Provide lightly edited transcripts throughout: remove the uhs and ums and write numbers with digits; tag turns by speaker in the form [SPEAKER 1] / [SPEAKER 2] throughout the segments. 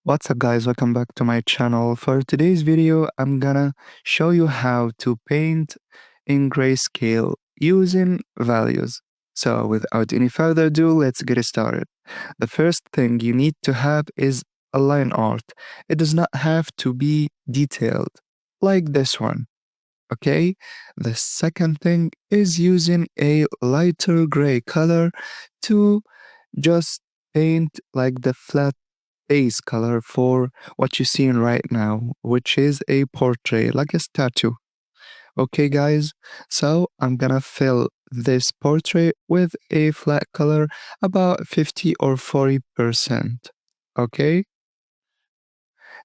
[SPEAKER 1] What's up guys, welcome back to my channel. For today's video, I'm gonna show you how to paint in grayscale using values. So without any further ado, let's get started. The first thing you need to have is a line art. It does not have to be detailed, like this one, okay? The second thing is using a lighter gray color to just paint like the flat base color for what you're seeing right now, which is a portrait, like a statue. Okay, guys, so I'm gonna fill this portrait with a flat color about 50 or 40%. Okay,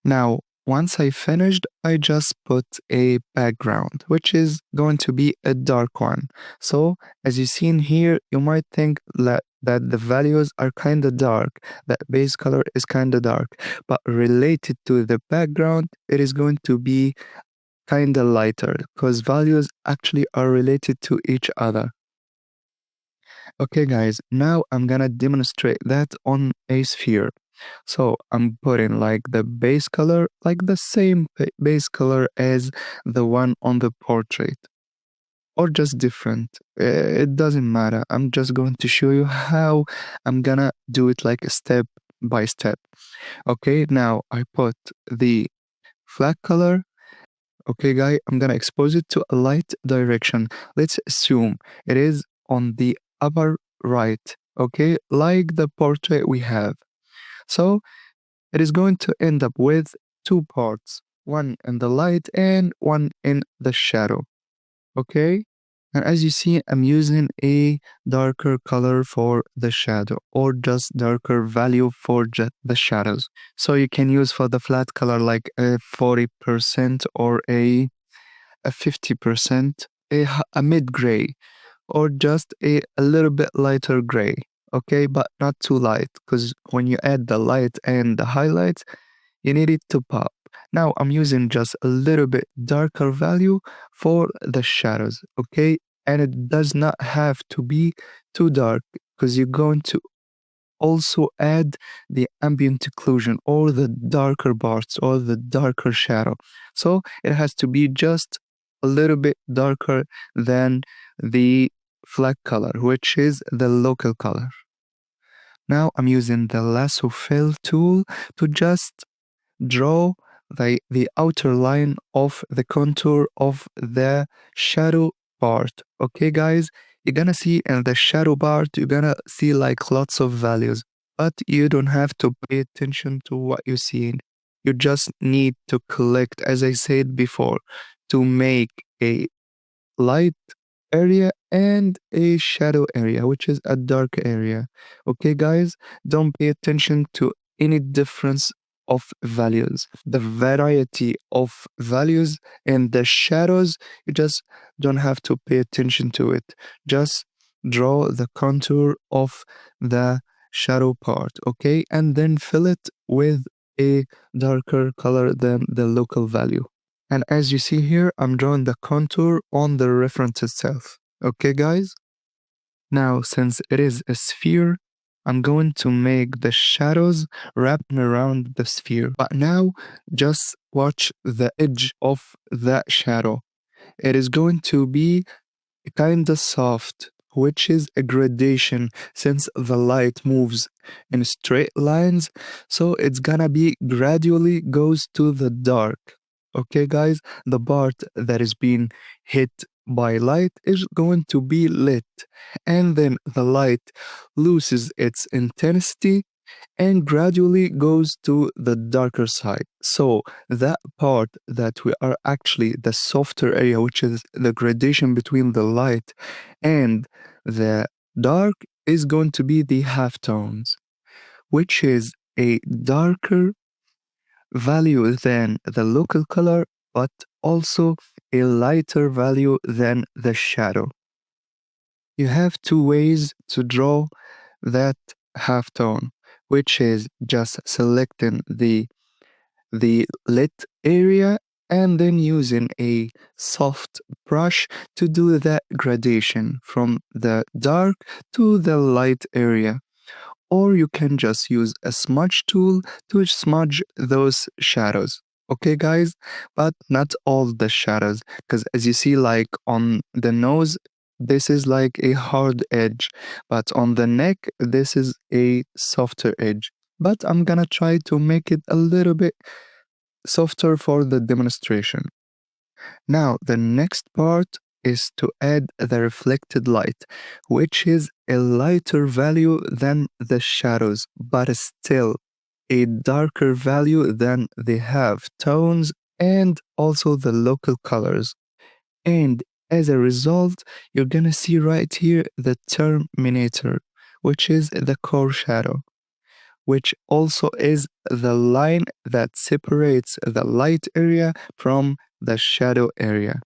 [SPEAKER 1] now once I finished, I just put a background, which is going to be a dark one. So as you see in here, you might think that the values are kind of dark, that base color is kind of dark, but related to the background, it is going to be kind of lighter because values actually are related to each other. Okay, guys, now I'm gonna demonstrate that on a sphere. So I'm putting like the base color, like the same base color as the one on the portrait, or just different. It doesn't matter. I'm just going to show you how I'm gonna do it like step by step. Okay, now I put the flat color. Okay, guy, I'm gonna expose it to a light direction. Let's assume it is on the upper right, okay, like the portrait we have. So it is going to end up with two parts, one in the light and one in the shadow, okay? And as you see, I'm using a darker color for the shadow or just darker value for the shadows. So you can use for the flat color like a 40% or a 50%, a mid-gray or just a little bit lighter gray, okay? But not too light because when you add the light and the highlights, you need it to pop. Now I'm using just a little bit darker value for the shadows, okay? And it does not have to be too dark because you're going to also add the ambient occlusion or the darker parts or the darker shadow. So it has to be just a little bit darker than the flag color, which is the local color. Now I'm using the lasso fill tool to just draw the outer line of the contour of the shadow part. Okay, guys, you're gonna see in the shadow part, you're gonna see like lots of values, but you don't have to pay attention to what you're seeing. You just need to collect, as I said before, to make a light area and a shadow area, which is a dark area. Okay, guys, don't pay attention to any difference of values. The variety of values and the shadows, you just don't have to pay attention to it. Just draw the contour of the shadow part, okay? And then fill it with a darker color than the local value. And as you see here, I'm drawing the contour on the reference itself. Okay, guys? Now, since it is a sphere, I'm going to make the shadows wrapping around the sphere. But now, just watch the edge of that shadow. It is going to be kind of soft, which is a gradation since the light moves in straight lines, so it's gonna be gradually goes to the dark. Okay, guys, the part that is being hit by light is going to be lit, and then the light loses its intensity and gradually goes to the darker side. So that part that we are actually the softer area, which is the gradation between the light and the dark, is going to be the halftones, which is a darker value than the local color, but also a lighter value than the shadow. You have two ways to draw that halftone, which is just selecting the lit area and then using a soft brush to do that gradation from the dark to the light area. or you can just use a smudge tool to smudge those shadows. Okay, guys, but not all the shadows, because as you see, like on the nose, this is like a hard edge, but on the neck, this is a softer edge. But I'm gonna try to make it a little bit softer for the demonstration. Now, the next part is to add the reflected light, which is a lighter value than the shadows, but still a darker value than the half tones and also the local colors. And as a result, you're gonna see right here the terminator, which is the core shadow, which also is the line that separates the light area from the shadow area.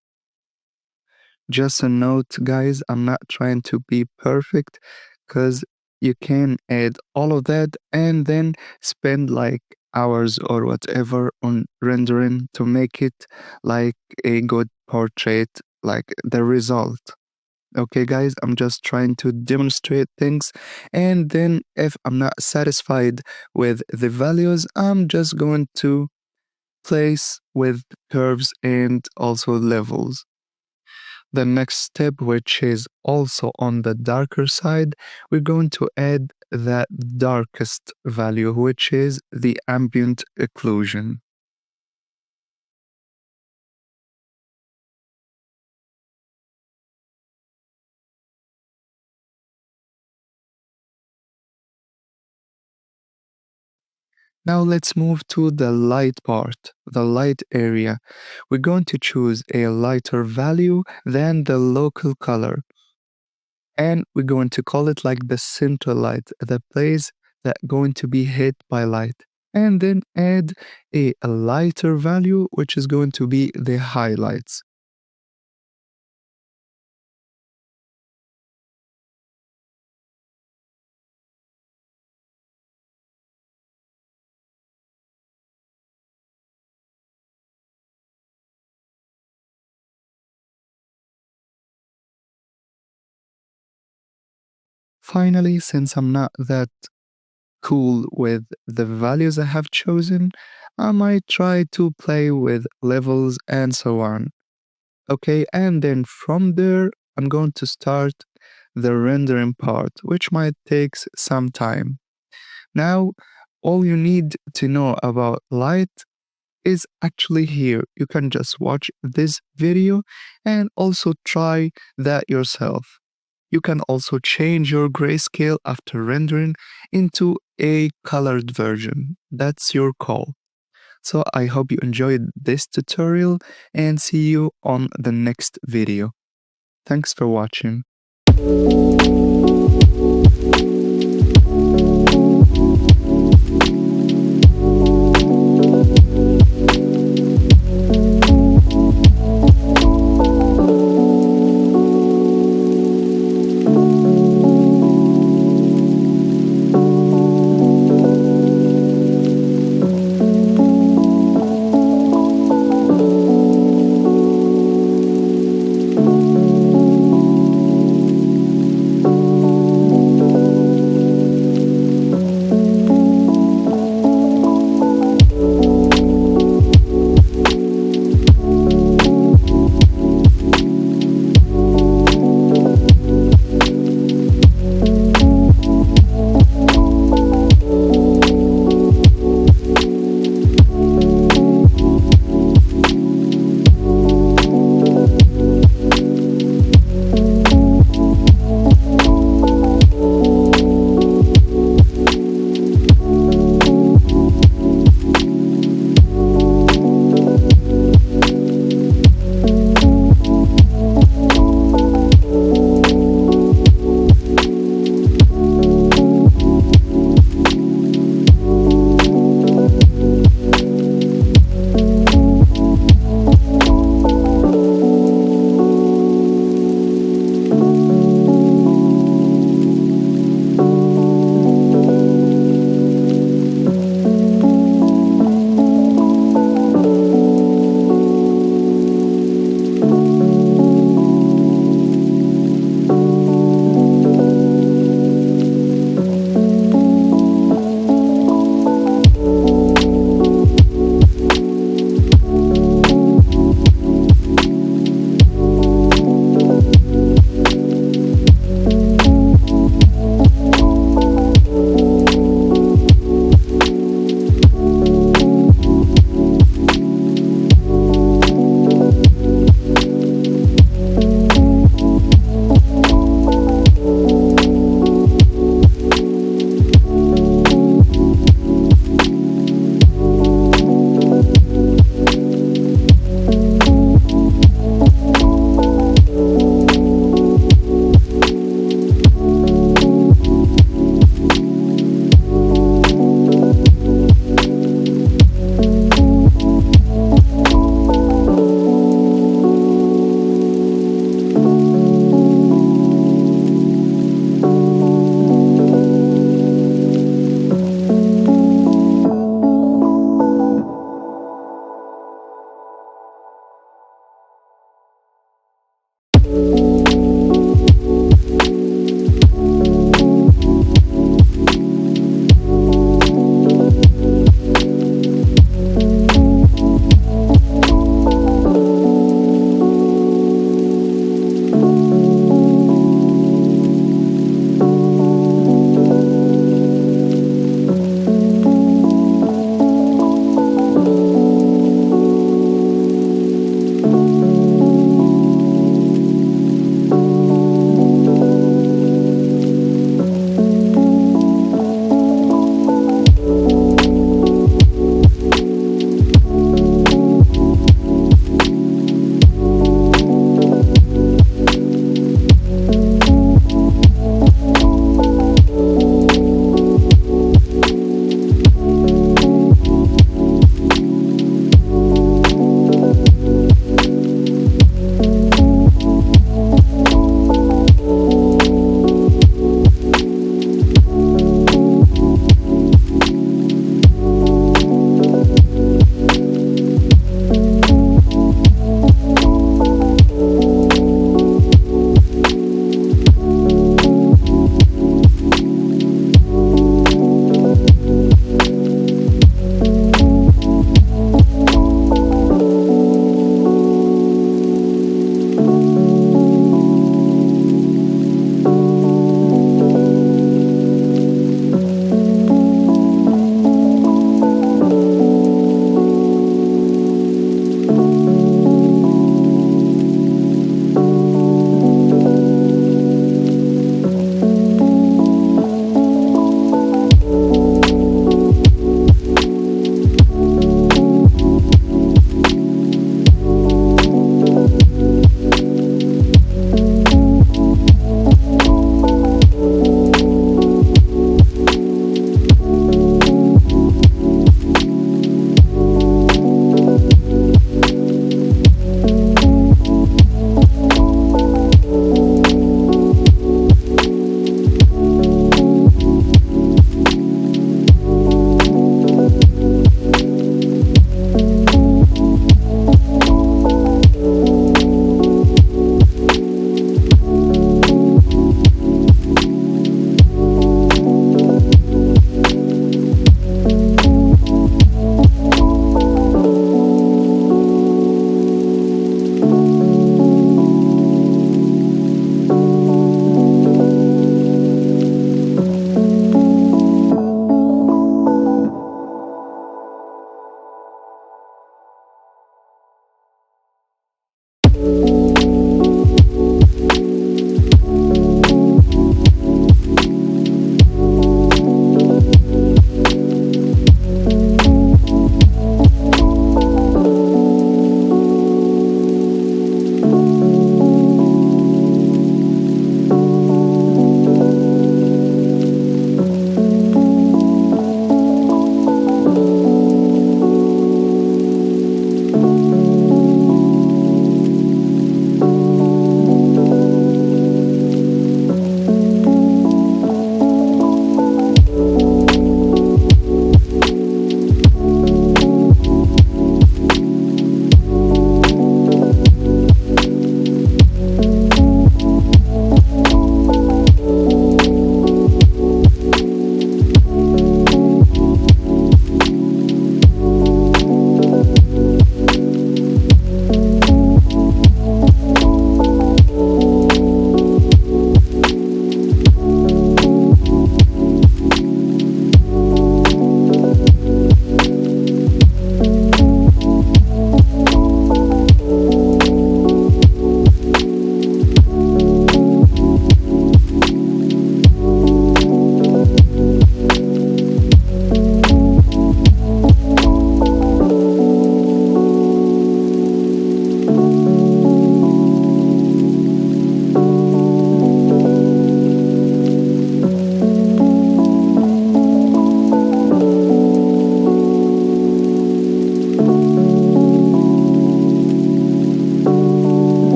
[SPEAKER 1] Just a note, guys, I'm not trying to be perfect because you can add all of that and then spend like hours or whatever on rendering to make it like a good portrait, like the result. Okay, guys, I'm just trying to demonstrate things. And then if I'm not satisfied with the values, I'm just going to place with curves and also levels. The next step, which is also on the darker side, we're going to add that darkest value, which is the ambient occlusion. Now let's move to the light part, the light area. We're going to choose a lighter value than the local color. And we're going to call it like the center light, the place that going to be hit by light. And then add a lighter value, which is going to be the highlights. Finally, since I'm not that cool with the values I have chosen, I might try to play with levels and so on. Okay, and then from there, I'm going to start the rendering part, which might take some time. Now, all you need to know about light is actually here. You can just watch this video and also try that yourself. You can also change your grayscale after rendering into a colored version. That's your call. So I hope you enjoyed this tutorial and see you on the next video. Thanks for watching.